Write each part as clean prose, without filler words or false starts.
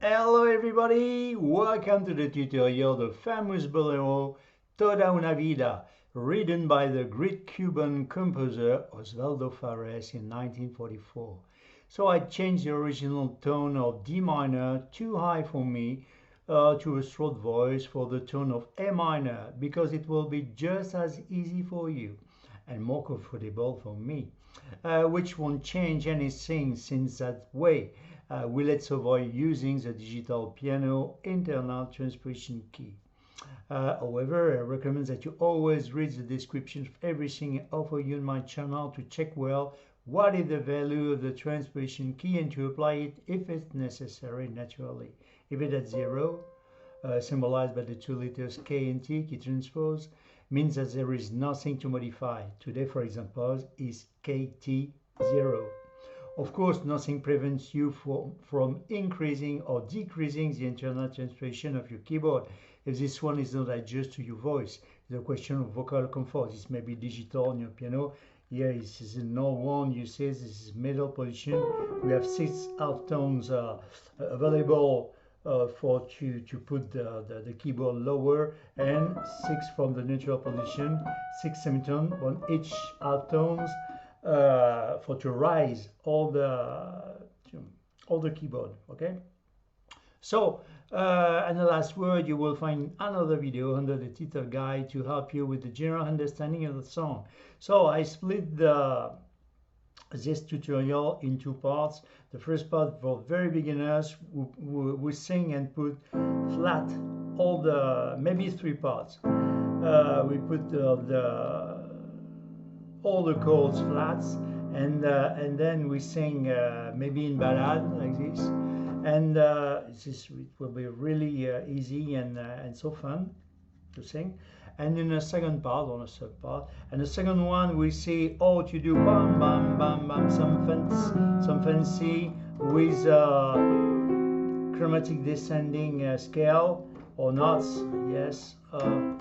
Hello everybody, welcome to the tutorial The Famous Bolero Toda una Vida, written by the great Cuban composer Osvaldo Farrés in 1944. So I changed the original tone of D minor, too high for me, to a throat voice for the tone of A minor, because it will be just as easy for you and more comfortable for me, which won't change anything since that way. Let's avoid using the digital piano internal transposition key. However, I recommend that you always read the description of everything I offer you on my channel to check well what is the value of the transposition key and to apply it if it's necessary naturally. If it's at 0, symbolized by the two letters K and T, key transpose, means that there is nothing to modify. Today, for example, is KT0. Of course, nothing prevents you from increasing or decreasing the internal transposition of your keyboard. If this one is not adjusted to your voice, it's a question of vocal comfort. This may be digital on your piano. Here this is a no one. You see, this is middle position. We have 6 half tones available to put the keyboard lower, and 6 from the neutral position, 6 semitone on each half tones. For to rise all the keyboard. Okay, so and the last word, you will find another video under the title guide to help you with the general understanding of the song. So I split this tutorial in 2 parts. The first part for very beginners who sing and put flat all the, maybe 3 parts. We put all the chords flats, and then we sing maybe in ballad like this, and it will be really easy and so fun to sing. And in the second part, on the third part, and the second one, we see how to do bam bam bam bam, some fancy with chromatic descending scale or notes, yes, or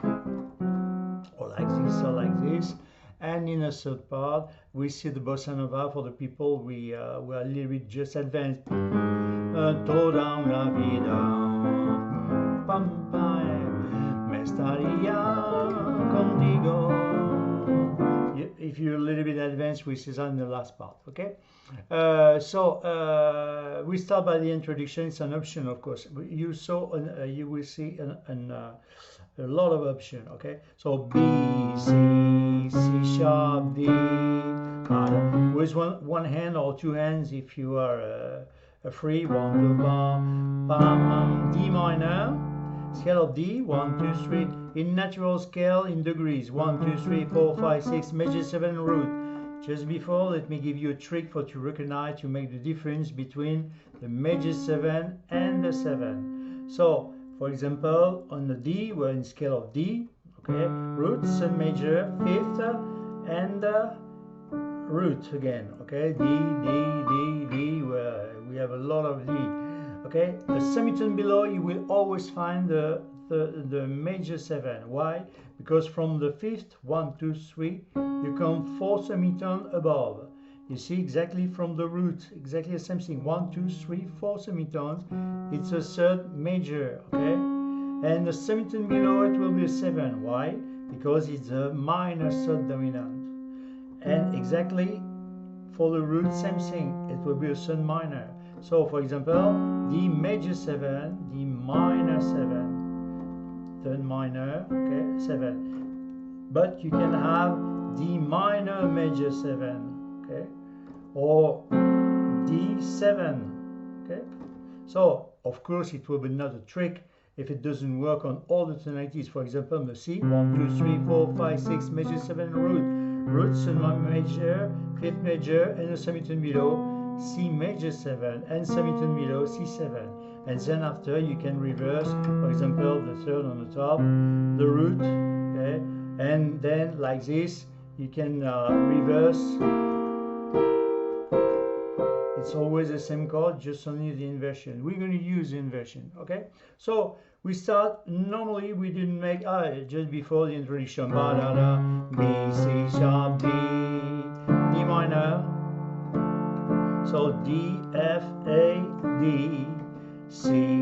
like this or like this. And in a third part, we see the bossa nova for the people we are a little bit just advanced. Toda una vida, me estaría contigo. If you're a little bit advanced, we see that in the last part. Okay, so we start by the introduction. It's an option, of course. You will see a lot of options. Okay, so B, C sharp, D, with one hand or 2 hands if you are free. 1, 2, bam, bam, D minor, scale of D, 1, 2, 3, in natural scale in degrees, 1, 2, 3, 4, 5, 6, major 7 root. Just before, let me give you a trick for to recognize, to make the difference between the major 7 and the 7. So, for example, on the D, we're in scale of D, okay, root, sun major, 5th, and root again, okay, D, D, D, D, we have a lot of D, okay. A semitone below, you will always find the major 7. Why? Because from the 5th, 1, 2, 3, you come 4 semitone above. You see, exactly from the root, exactly the same thing. 1, 2, 3, 4 semitones. It's a 3rd major, okay? And the semitone below it will be a 7. Why? Because it's a minor 3rd dominant. And exactly for the root, same thing. It will be a 3rd minor. So, for example, D major 7, D minor 7, 3rd minor, okay, 7. But you can have D minor major 7, okay, or D7, okay. So of course it will be not a trick if it doesn't work on all the tonalities. For example, the C, 1, 2, 3, 4, 5, 6, major 7 root, sun major, 5th major, and a semitone below, C major 7, and semitone below, C7. And then after you can reverse, for example, the 3rd on the top, the root, okay, and then like this you can reverse. It's always the same chord, just only the inversion. We're going to use the inversion, okay? So we start, normally we didn't make, just before the introduction, ba da da, B, C sharp, D, D minor, so D, F, A, D, C,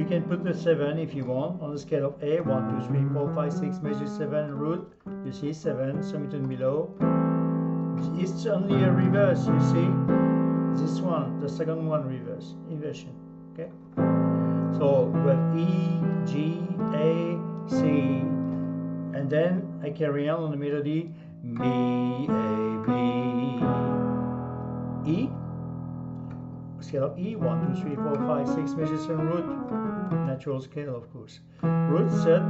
can put the 7 if you want on the scale of A. 1, 2, 3, 4, 5, 6, measure 7, root. You see 7, summation below. It's only a reverse, you see. This one, the second one, reverse, inversion. Okay? So we have E, G, A, C, and then I carry on the melody. B, A, B, E. Scale of E, 1, 2, 3, 4, 5, 6, measure 7, root. Natural scale, of course. Root, third,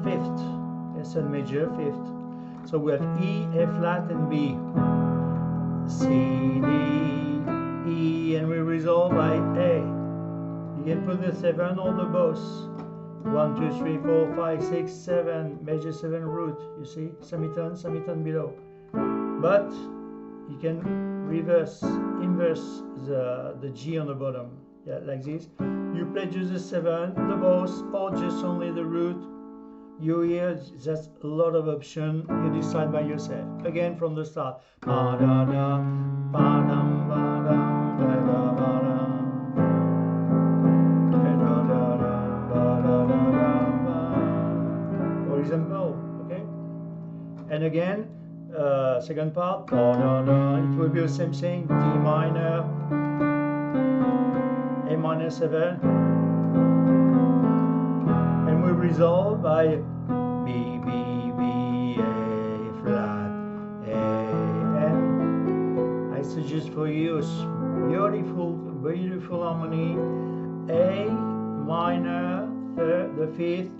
fifth. Yes, third major, fifth. So we have E, F flat, and B. C, D, E, and we resolve by A. You can put the 7 or the both. 1, 2, 3, 4, 5, 6, 7, major 7 root. You see, semitone below. But you can inverse the G on the bottom. Yeah, like this. You play just the 7, the both, or just only the root. You hear that's a lot of option. You decide by yourself. Again from the start. Ba da da, ba dum ba dum, da da ba dum, da da da da, ba da da da ba. For example, okay. And again, second part. Ba da da. It will be the same thing. D minor, A minor 7. We resolve by B, B, B, A, flat, A, and I suggest for you a beautiful harmony. A minor, the fifth,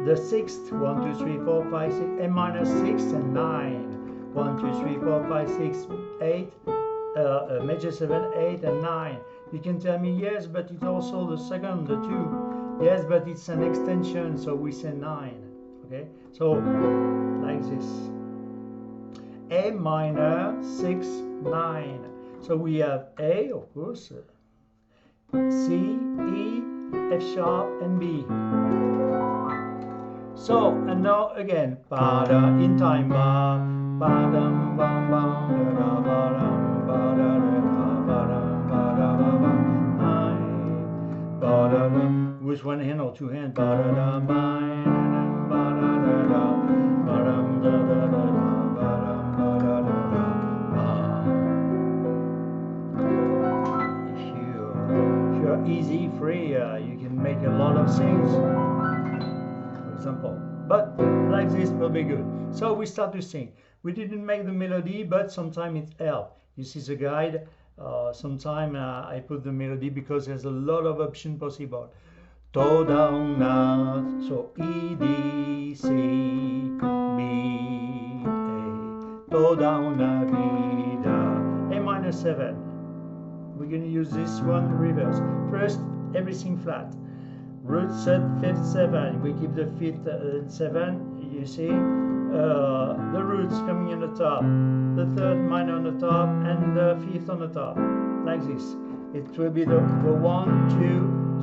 the sixth, 1, 2, 3, 4, 5, 6, A minor 6 and 9, 1, 2, 3, 4, 5, 6, 8, major 7, 8 and 9. You can tell me yes, but it's also the second, the 2. Yes, but it's an extension, so we say 9. Okay, so like this. A minor 6, 9. So we have A, of course, C, E, F sharp, and B. So, and now again, ba-da, in time, ba-dum, bum, bum, da-da, ba-dum, ba-da-da-da, ba-dum, ba-da-ba-ba, ba-da-da. With one hand or two hands. Ba-da-da, ba-da-da, ba-da-da-da, ba-dum, da-da-da-da, ba-dum, ba-da-da-da, ba. If you're easy, free, you can make a lot of things, for example. But like this will be good. So we start to sing. We didn't make the melody, but sometimes it helps. You see the guide. Sometimes I put the melody because there's a lot of options possible. TODA una, so E, D, C, B, A, TODA una VIDA, A minor 7. We're going to use this one reverse. First, everything flat. Root, third, fifth, 7. We keep the fifth 7, you see. The roots coming on the top, the third minor on the top, and the fifth on the top, like this. It will be the 1,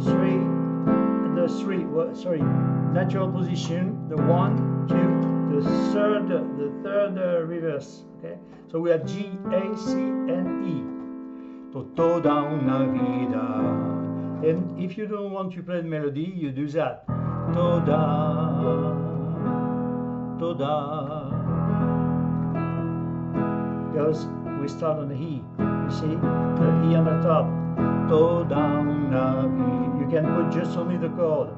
2, 3. The 3, natural position, the 1, 2, the third reverse. Okay, so we have G, A, C, and E. TODA una VIDA. And if you don't want to play the melody, you do that. TODA, TODA. Because we start on the E. You see, the E on the top. TODA una VIDA. You can put just only the chord,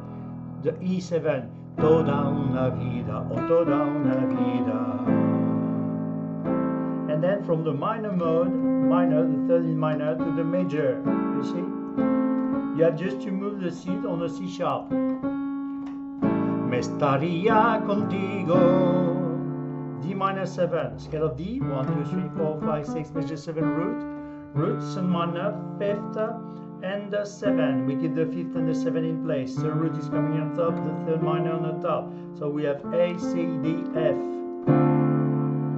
the E7, TODA una VIDA, or TODA una VIDA. And then from the minor mode, the third is minor, to the major, you see? You have just to move the seat on the C sharp. Me estaría contigo, D minor 7, scale of D, 1, 2, 3, 4, 5, 6, major 7 root, roots and minor, fifth, and the 7. We keep the fifth and the 7 in place. The root is coming on top, the third minor on the top. So we have A, C, D, F.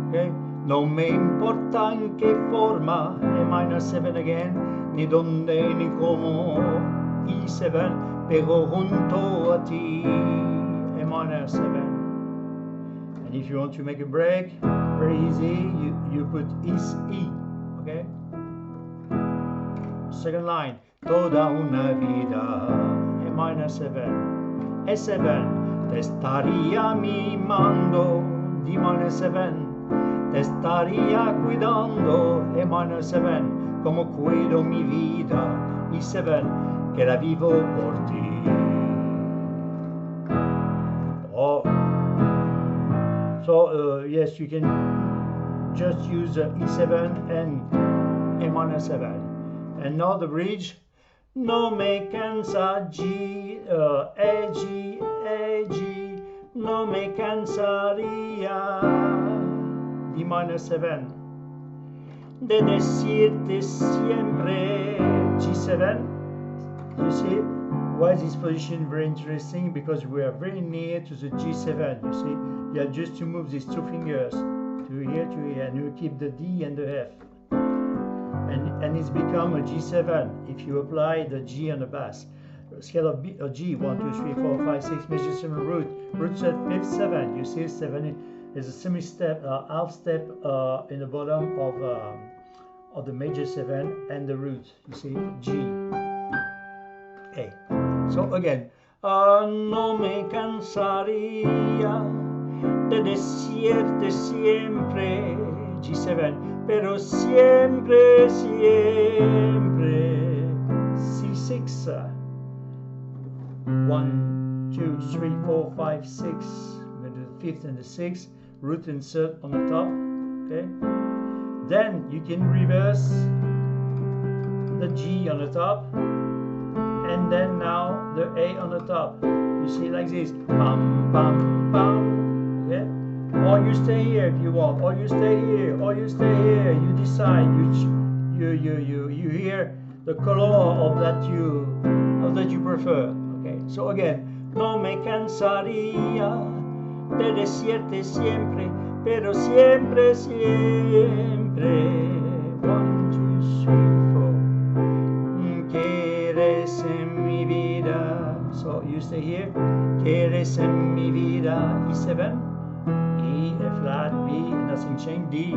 Okay? No me importa en qué forma, A minor 7 again, ni donde ni como, E7, pero junto a ti, A minor 7. And if you want to make a break, very easy, you put E, okay? Second line. TODA una VIDA, A minor 7, A7, te estaría mimando, D minor 7, te estaría cuidando, E minor 7, como cuido mi vida, E7, que la vivo por ti. Oh. So yes, you can just use E7 and A minor 7. And now the bridge. No me cansa G, A, G, A, G. No me cansaría D minor 7 de decirte siempre G7. You see why is this position very interesting? Because we are very near to the G7. You see, you have just to move these two fingers to here, and you keep the D and the F. And it's become a G7 if you apply the G on the bass. Scale of G, 1, 2, 3, 4, 5, 6, major 7 root. Root set 5th 7. You see 7 is a semi-step, half step in the bottom of the major 7 and the root. You see G, A. So again, no me cansaría de decirte siempre G7, pero siempre, siempre C6. 1, 2, 3, 4, 5, 6. With the 5th and the 6th, root insert on the top. Okay. Then you can reverse the G on the top, and then now the A on the top. You see like this, bam, bam, bam. Okay. Or you stay here if you want, or you stay here, or you stay here. You decide. You hear the color of that you prefer. Okay. So again, no me cansaría de decirte siempre, pero siempre, siempre. 1, 2, 3, 4. Que eres en mi vida. So you stay here. Que eres en mi vida. E7. E, F flat, B, nothing changed, D.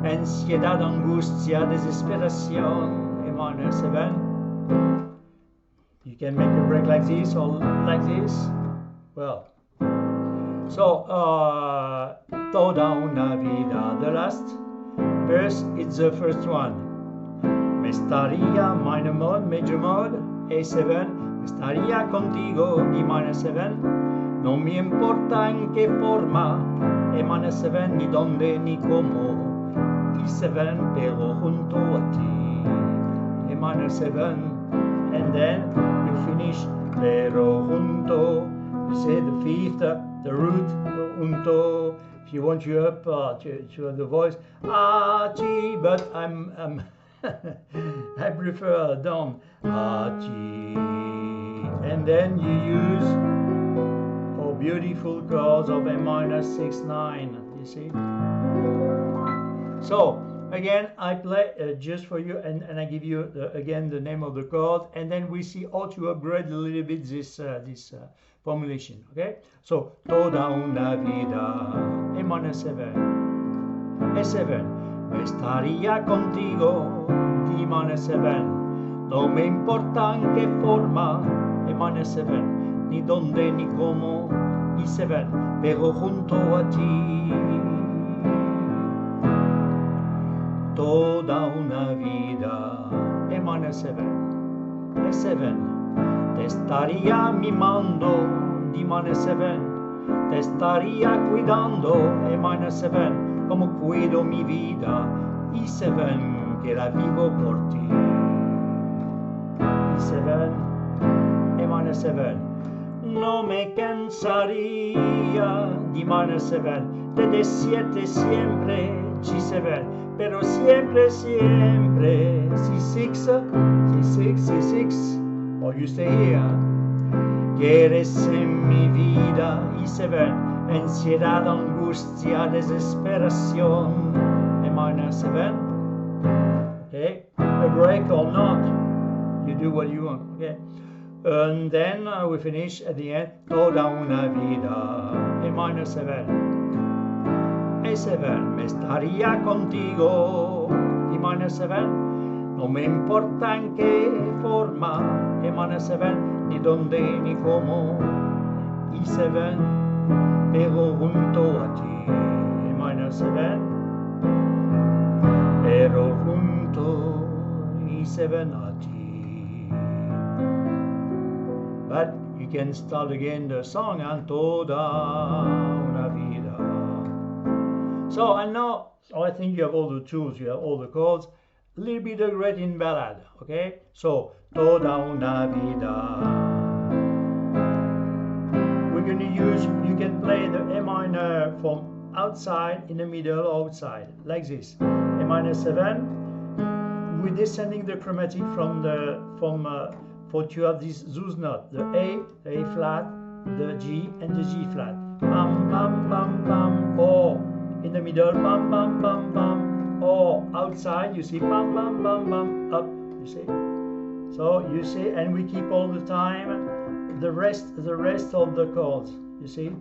Ansiedad, angustia, desesperación, E minor 7. You can make a break like this or like this. Well, so toda una vida. The last verse is the first one. Me estaría, minor mode, major mode, A7. Me estaría contigo, D minor 7. No me importa en qué forma, E minor 7, ni dónde ni cómo, E7, pero junto a ti, E minor 7, and then you finish, pero junto, you say the 5th, the root, junto. If you want you up to the voice, G, but I'm I prefer down, G, and then you use beautiful chords of A minor 6, 9, you see. So again, I play just for you, and I give you again the name of the chord, and then we see how to upgrade a little bit this formulation. Okay, so toda una vida, A minor 7, A7, me estaría contigo, D minor 7, no me importa en qué forma, A minor 7, ni dónde ni cómo, E7, pero junto a ti. Toda una vida, A minor 7, A7, te estaría mimando, D minor 7, te estaría cuidando, A minor 7, como cuido mi vida, E7, que la vivo por ti. E7, A minor 7. No me cansaría, D minor 7, de decirte siempre G7, pero siempre, siempre C6, C6, C6, or you stay here. Que eres en mi vida, E7, ansiedad, angustia, desesperación, A minor 7. Okay, a break or not, you do what you want. Okay. And then we finish at the end, toda una vida, A minor 7, A7, me estaría contigo, D minor 7, non me importa en qué forma, E minor 7, ni dónde ni cómo, E7, pero junto a ti, E minor 7, pero junto E7 a ti. But you can start again the song and toda una vida. So I know, I think you have all the tools, you have all the chords. A little bit of red in ballad, okay? So toda una vida. We're going to use, you can play the A minor from outside, in the middle, outside, like this. A minor 7. We're descending the chromatic from for to have those notes, the A flat, the G, and the G flat. Bam, bam, bam, bam, or in the middle, bam, bam, bam, bam, or outside, you see, bam, bam, bam, bam, up, you see. So you see, and we keep all the time the rest of the chords, you see.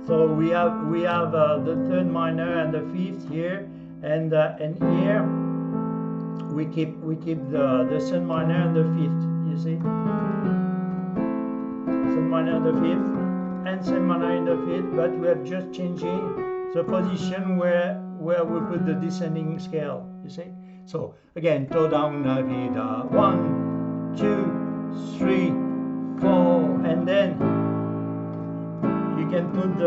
So we have the third minor and the fifth here, and here we keep the third minor and the fifth, you see. Third minor and the fifth, and third minor in the fifth, but we are just changing the position where we put the descending scale, you see. So again, toda una vida, 1, 2, 3, 4, and then you can put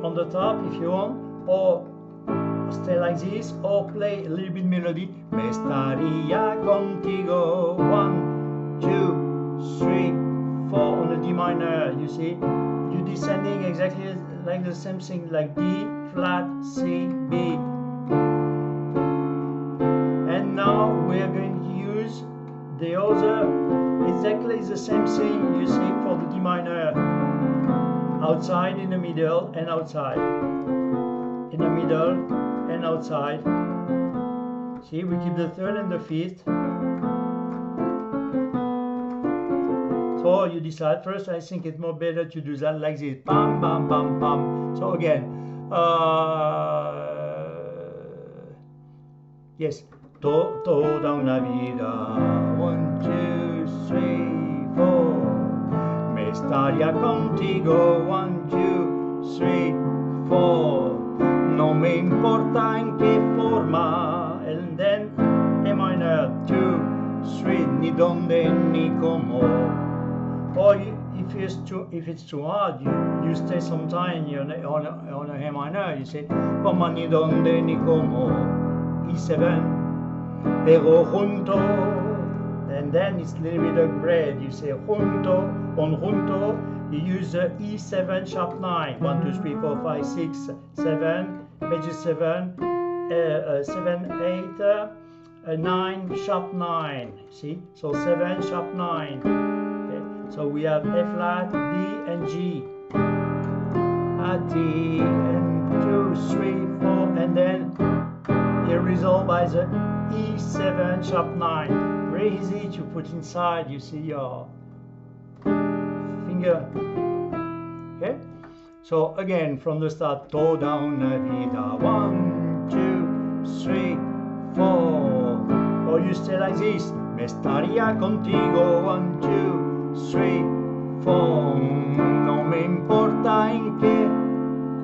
on the top if you want, or stay like this, or play a little bit melody. Me estaría contigo, 1, 2, 3, 4 on the D minor, you see. You're descending exactly like the same thing, like D, flat, C, B. And now we are going to use the other, exactly the same thing, you see, for the D minor. Outside, in the middle, and outside. In the middle, and outside. See, we keep the third and the fifth. So you decide first. I think it's more better to do that like this. Bam, bam, bam, bam. So again, yes. Toda una vida. 1, 2, 3, 4. Me estaría contigo. 1, 2, 3, 4. No me importa en qué forma. And then A minor, 2, 3, ni dónde ni cómo. Or if it's too hard, you stay some time on a A minor. You say como ni dónde ni cómo. E7, pero junto. And then it's a little bit of bread. You say junto, on junto. You use the E7 sharp 9. 1, 2, 3, 4, 5, 6, 7, major 7, 7, 8, 9, sharp 9. See? So 7, sharp 9. Okay? So we have A flat, D, and G. A, D, and 2, 3, 4, and then you resolve by the E7 sharp 9. Very easy to put inside, you see your finger. Okay? So again, from the start, toda una vida. 1, 2, 3, 4. Or you stay like this. Me estaría contigo. 1, 2, 3, 4. No me importa en qué.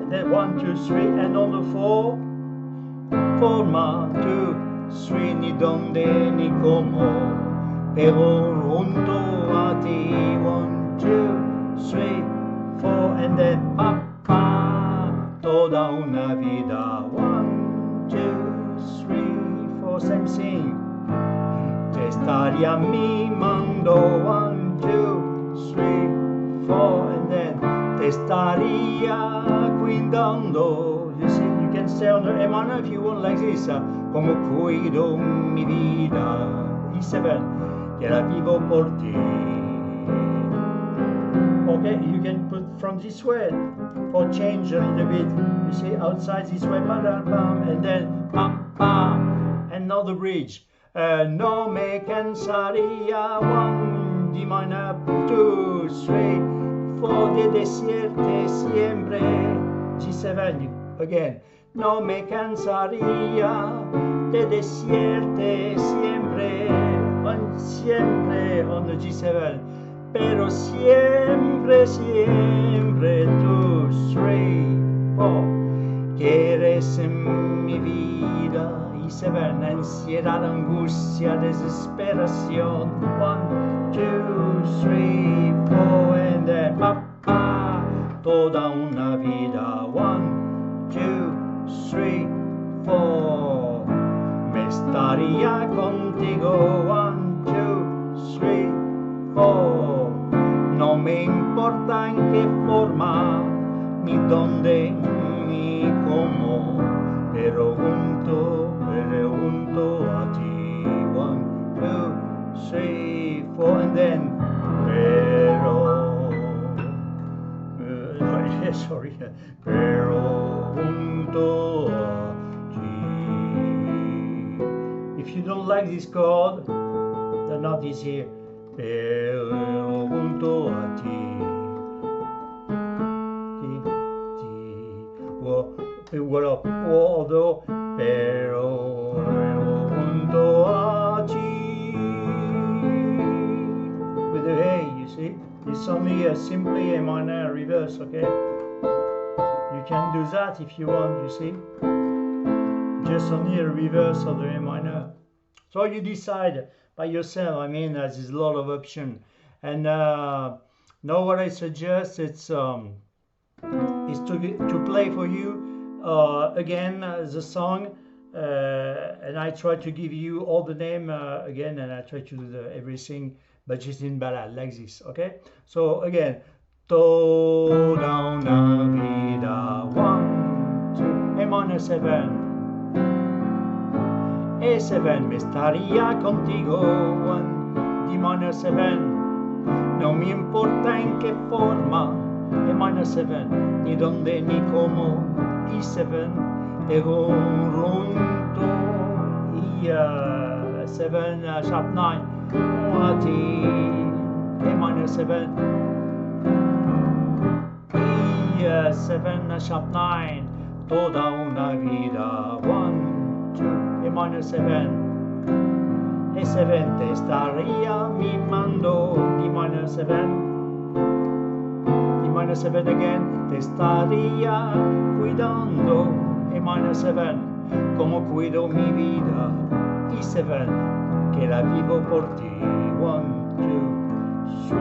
And then 1, 2, 3, and on the 4. Forma 2, 3, ni dónde ni cómo. Pero junto a ti. 1, 2, 3, 4, and then pa, pa, toda una vida. 1, 2, 3, 4, same thing. Te estaría mimando. 1, 2, 3, 4, and then te estaría cuidando. You see, you can stay on the A minor if you want, like this. Como cuido mi vida. E7, que la vivo por ti. Okay, you can put from this way for change a little bit. You see, outside this way, bam, bam, and then pam, pam, and now the bridge. No me cansaría. 1, D minor, 2, 3, 4, de decirte siempre. G7 again. No me cansaría de desiertes siempre on the G7, pero siempre, siempre tú, 3, 4, que eres en mi vida, y 7, ansiedad, angustia, desesperación, 1, 2, 3, 4, and then, papá, toda una vida, 1, 2, 3, 4, me estaría contigo, 1, 2, 3, 4, no me importa en qué forma, ni dónde, ni cómo, pero junto a ti, 1, 2, 3, 4, and then, sorry, pero junto a ti. If you don't like this chord, the note is here, pero junto a ti. Although, pero junto a ti. With the A, you see, it's only simply a minor reverse, okay? You can do that if you want, you see. Just only a reverse of the A minor. So you decide by yourself. I mean, there's a lot of options. And now what I suggest is to play for you again the song, and I try to give you all the name again, and I try to do everything, but just in ballad like this, okay? So again, toda una vida, 1, 2, A minor 7, A7, me estaría contigo, 1, D minor 7, no me importa en qué forma, A minor 7, ni dónde ni cómo, E7, pero junto, E7, sharp 9, a ti, A minor 7, E7, sharp 9, toda una vida, 1, 2, A minor 7, A7, te estaría mimando, D minor 7, D minor 7 again, te estaría cuidando, A minor 7, como cuido mi vida, E7, que la vivo por ti, 1, 2, 3,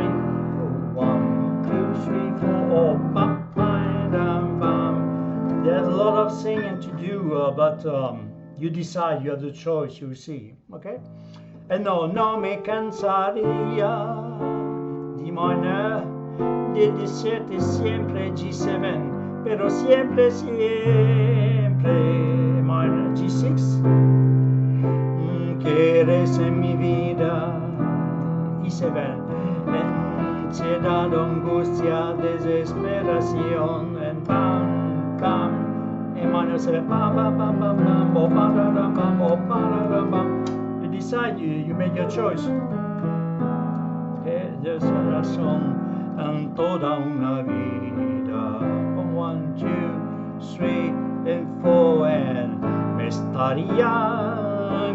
1, 2, 3, 4, oh, bam, bam, bam. There's a lot of singing to do, but you decide, you have the choice, you see, okay? And no me cansaría, D minor, de decirte siempre G7, pero siempre, siempre, minor G6, que eres en mi vida, E7, ansiedad, angustia, desesperación, and bam, bam, A minor 7, bam, bam, bam, bam, bam, oh, bam, bam, bam, oh, bam, bam, bam. You decide, you make your choice. Okay, there's a song, and toda una vida, 1, 2, 3, and 4, and me estaría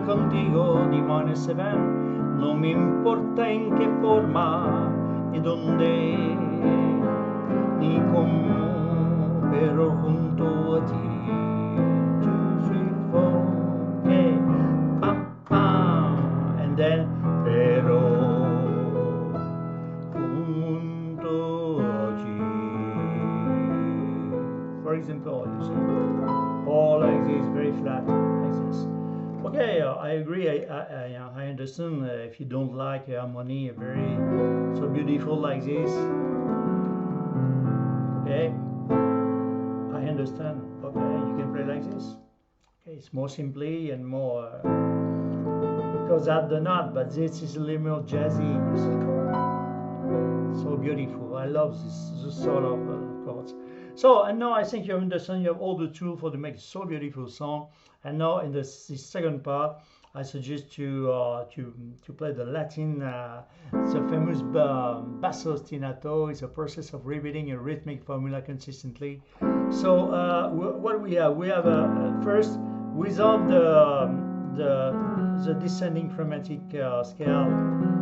contigo, D minor 7, no me importa en qué forma, ni dónde, ni cómo, pero junto a ti, 2, 3, 4, okay, pam, pam, and then, pero junto a ti. For example, you see, or like this, very flat, like this. Okay, I agree. I understand if you don't like harmony, very so beautiful like this. Okay, I understand. Okay, you can play like this. Okay, it's more simply and more because that's the note, but this is a little more jazzy. So beautiful. I love this sort of chords. So, and now I think you understand. You have all the tools for to make so beautiful song. And now in this second part, I suggest to play the Latin. It's a famous basso ostinato. It's a process of repeating a rhythmic formula consistently. So what we have? We have first without the descending chromatic scale,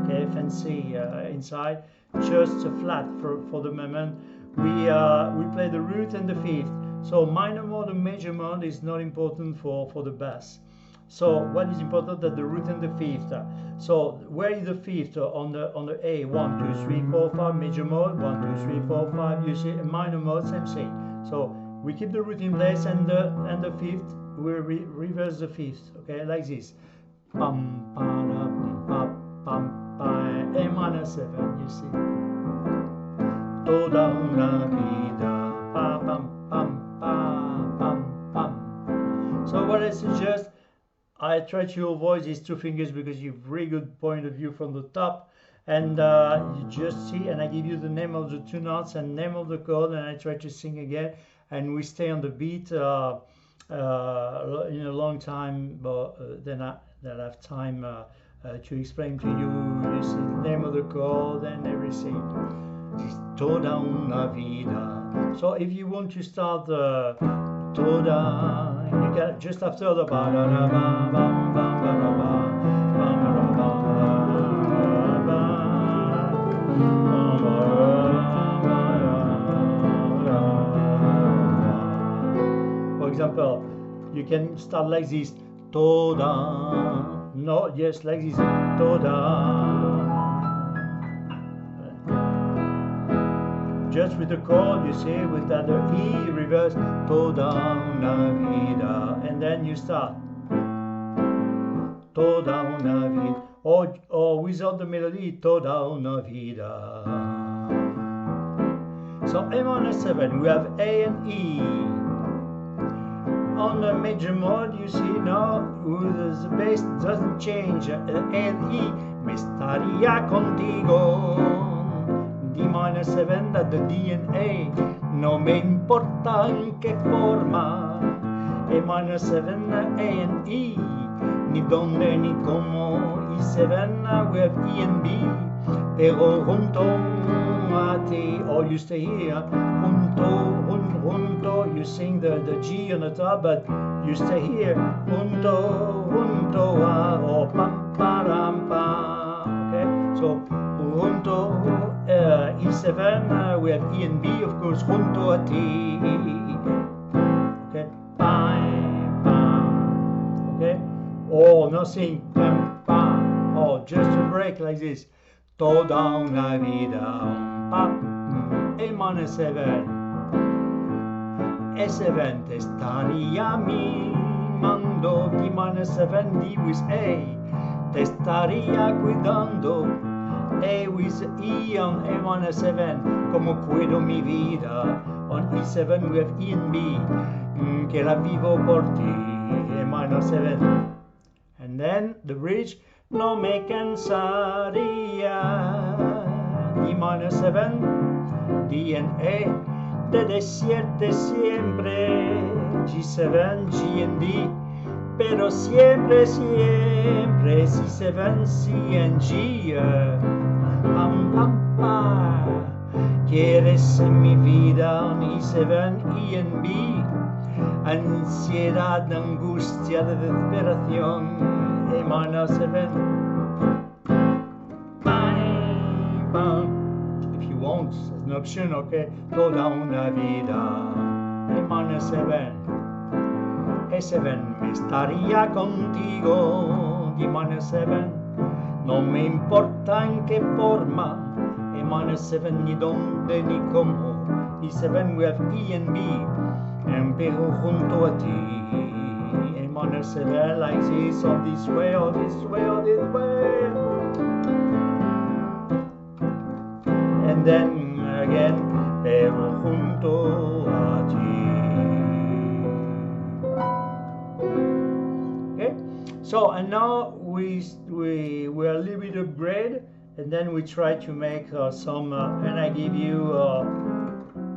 okay, F and C inside, just a flat for the moment. We play the root and the fifth. So minor mode and major mode is not important for the bass. So what is important that the root and the fifth. So where is the fifth on the A? 1, 2, 3, 4, 5. Major mode 1, 2, 3, 4, 5. You see, minor mode, same thing. So we keep the root in place and the fifth. We reverse the fifth. Okay, like this. Pam pam pam pam pam. A minor 7. You see. Toda una vida. Pa pam pam pam pam pam. So what I suggest. I try to avoid these two fingers because you have very good point of view from the top, and you just see, and I give you the name of the two notes and name of the chord, and I try to sing again, and we stay on the beat in a long time, but then I have time to explain to you. You see the name of the chord and everything. Toda una vida. So if you want to start toda, you can just after the ba da da ba ba ba ba da ba ba da ba ba. For example, you can start like this. Toda. No, yes, like this. Toda. Just with the chord, you see, with that E reverse, toda una vida, and then you start toda una vida, or without the melody, toda una vida. So A minor 7, we have A and E. On the major mode, you see now the bass doesn't change. A and E, me estaría contigo. D minor 7, that the D and A, no me importa en qué forma. A minor 7, A and E, ni dónde ni cómo. E7, we have E and B, pero junto a ti, or you stay here, junto, you sing the G on the top, but you stay here, junto a, or pam, param, pam, okay, so, junto, E7, we have E and B, of course, junto a ti, okay, pam, pam, okay, or nothing, pam, pam, or just a break like this, toda una vida, pam, A minor 7, E7, te estaría mimando, D minor 7, D with A, te estaría cuidando, A with E on A minor 7, como cuido mi vida. On E7 we have E and B, que la vivo por ti, A minor 7. And then the bridge, no me cansaría, D minor 7, D and A, de decirte siempre, G7, G and D, pero siempre, siempre, C7, C and G, pam, pam, pam. Quieres en mi vida, on E7, E and B, ansiedad, angustia, desesperación, A minor 7, bam, bam. If you want, as an option, okay, toda una vida, A minor 7, E7, me estaría contigo, D minor 7, no me importa en qué forma, A minor 7, ni dónde ni cómo, E7, we have E and B, pero junto a ti, A minor 7, like this, or this way, or this way, or this way, and then again, pero junto a ti. Okay, so and now we are a little bit upgrade, and then we try to make some, and I give you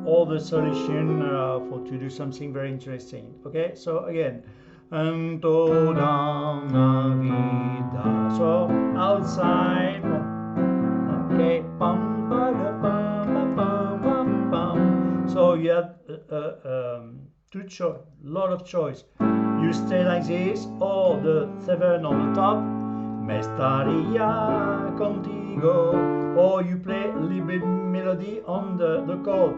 all the solution for to do something very interesting. Okay, so again, toda una vida. So outside, okay, pam, ba, da, pam, pam, pam, pam. So you have lot of choice. you stay like this, or the 7 on the top, me estaría contigo, or you play a little bit melody on the chord,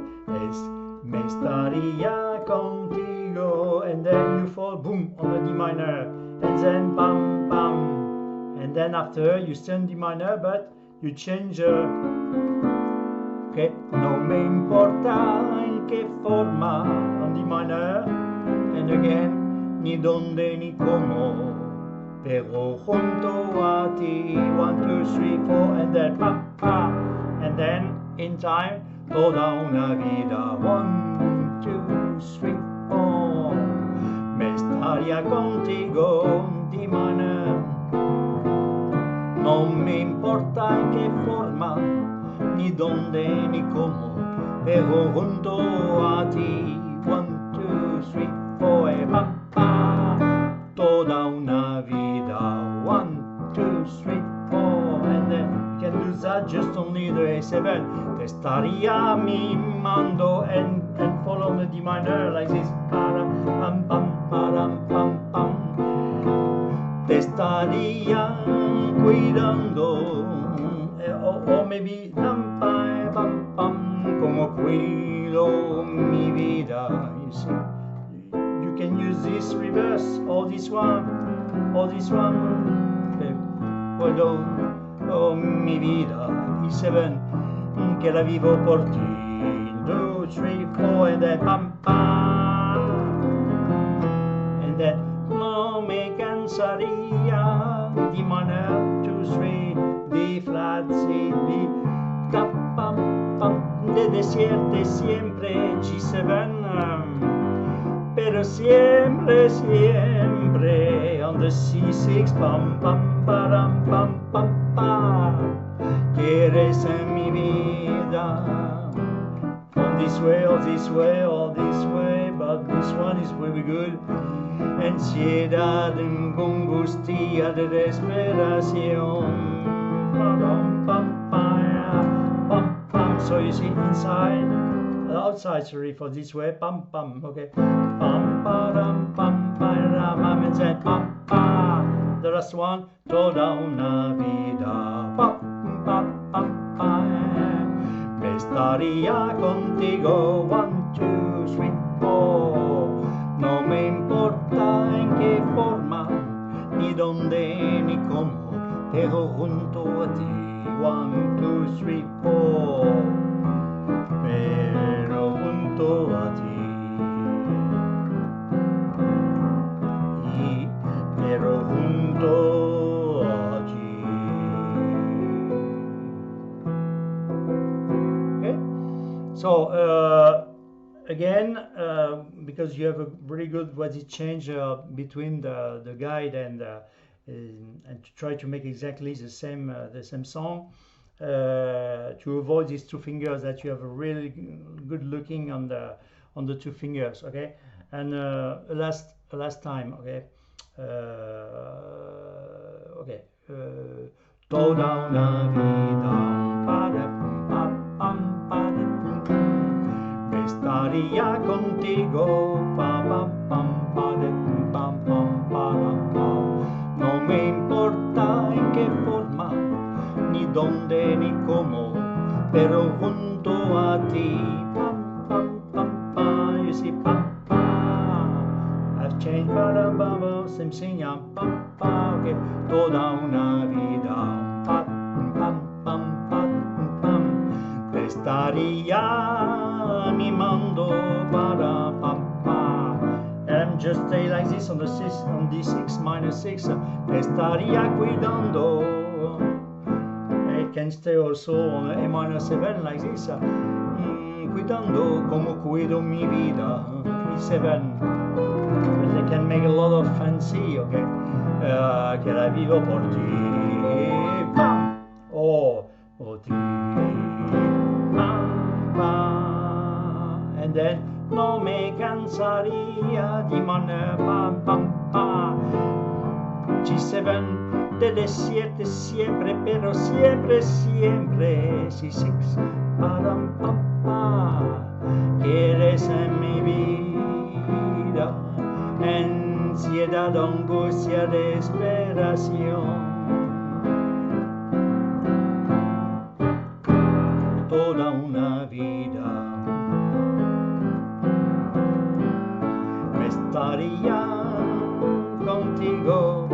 me estaría contigo, and then you fall boom on the D minor, and then bam bam, and then after you stay on D minor, but you change okay, no me importa en qué forma on D minor, and again, ni donde ni cómo, pero junto a ti, 1, 2, 3, 4, and then pa, pa, and then in time, toda una vida, 1, 2, 3, 4, me estaría contigo, D minor, no me importa en qué forma, ni dónde ni cómo, pero junto a ti, 1, 2, 3, 4, pa, pa, toda una vida, 1, 2, 3, 4, and then you can do that just only the A7, te estaría mimando, and follow the D minor like this, param, pam, pam, param, pam, pam, te estaría cuidando, or maybe pam, pam, pam, como cuido mi vida, you see. You can use this reverse, or this one, okay. Cuido mi vida, E7, que la vivo por ti, 2, 3, 4, and then pam, pam, and then no me cansaría, D minor, 2, 3, D flat, C, D, pam, pam, pam, de decirte siempre, G7, pero siempre, siempre, on the C6, pam, pam, param, pam, pam, pam, que eres en mi vida, on this way, or this way, or this way, but this one is very good, ansiedad, angustia de desesperación, pam, pam, pam, pam, pam, so you see inside, outside, sorry, for this way, pam, pam, okay, pam, param, pam, param, and then pam, pam, the last one, toda una vida, pam, pam, pam, pam, me estaría contigo, 1, 2, 3, 4, no me importa en qué forma, ni dónde, ni cómo, pero junto a ti, 1, 2, 3, 4, pero junto a ti, pero junto a ti. Okay, so again, because you have a very good what it change between the guide and to try to make exactly the same song, to avoid these 2 fingers, that you have a really good looking on the 2 fingers, okay, and last time, okay, okay, toda una vida, me estaría contigo, pam, pam, pam, pam, pam, pam, no me importa en qué forma, ni dónde ni cómo, pero junto a ti, pam, pam, pam, pam, you see, pam, pam, I've changed, pam, pam, same thing, pam, pam, okay, toda una vida, pam, pam, pam, pam, pam, te estaría mimando, para, pam, pam, and just stay like this on the 6, on D6 minor 6, te estaría cuidando. Can stay also on A minor 7 like this, cuidando como cuido mi vida, E7, but they can make a lot of fancy, okay, que la vivo por ti, pam, oh, por ti, pam, pam, and then no me cansaría, D minor, pam, pam, pam, G7, de decirte siempre, pero siempre, siempre, C6, param, pam, pam, que eres en mi vida, and ansiedad, angustia, desesperación. Toda una vida estaría contigo,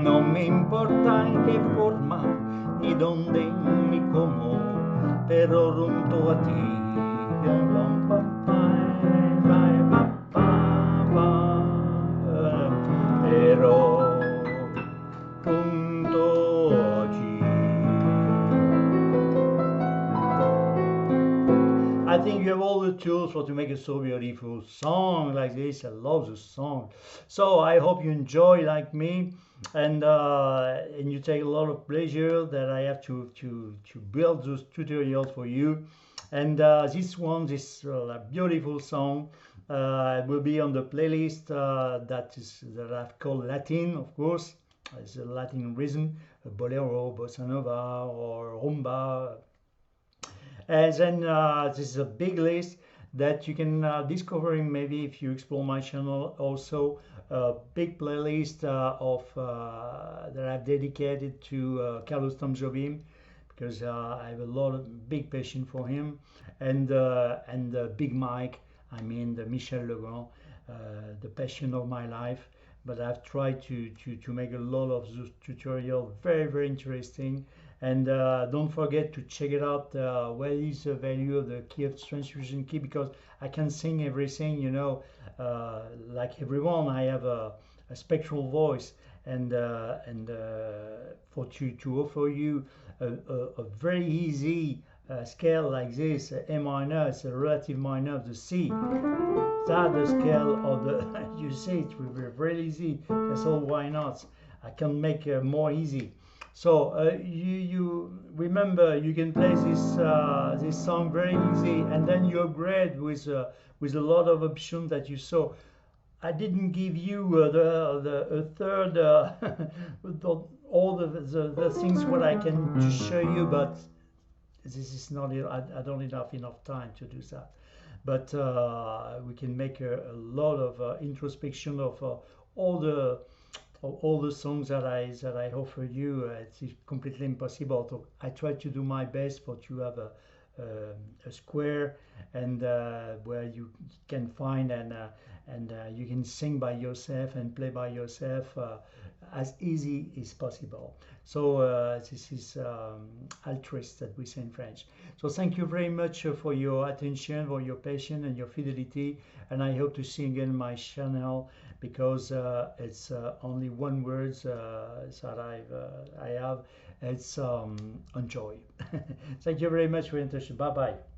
no me importa en qué forma, ni dónde, ni cómo, pero junto a ti. Pero junto a ti. I think you have all the tools for to make a so beautiful song like this. I love the song. So I hope you enjoy like me, and you take a lot of pleasure that I have to build those tutorials for you. And this beautiful song will be on the playlist that I've called Latin, of course. It's a Latin rhythm, a bolero, bossa nova, or rumba. And then this is a big list that you can discover in maybe if you explore my channel. Also a big playlist that I've dedicated to Carlos Tom Jobim, because I have a lot of big passion for him, and Big Mike, I mean the Michel Legrand, the passion of my life. But I've tried to make a lot of those tutorials very, very interesting. And don't forget to check it out. What is the value of the key of transfusion key? Because I can sing everything, you know, like everyone. I have a spectral voice, and for to offer you a very easy scale like this, A minor, it's a relative minor of the C. That's the scale of the. You see, it will be very easy. That's all. Why not? I can make more easy. So you remember, you can play this song very easy, and then you upgrade with a lot of options that you saw. I didn't give you the third all the things what I can to show you, but this is not. I don't have enough time to do that. But we can make a lot of introspection of all the songs that I offer you. It's completely impossible. So I try to do my best for to have a square, and where you can find and you can sing by yourself and play by yourself as easy as possible. So this is altruist that we say in French. So thank you very much for your attention, for your patience and your fidelity, and I hope to see you again on my channel, because it's only one word that I have. It's enjoy. Thank you very much for your attention. Bye bye.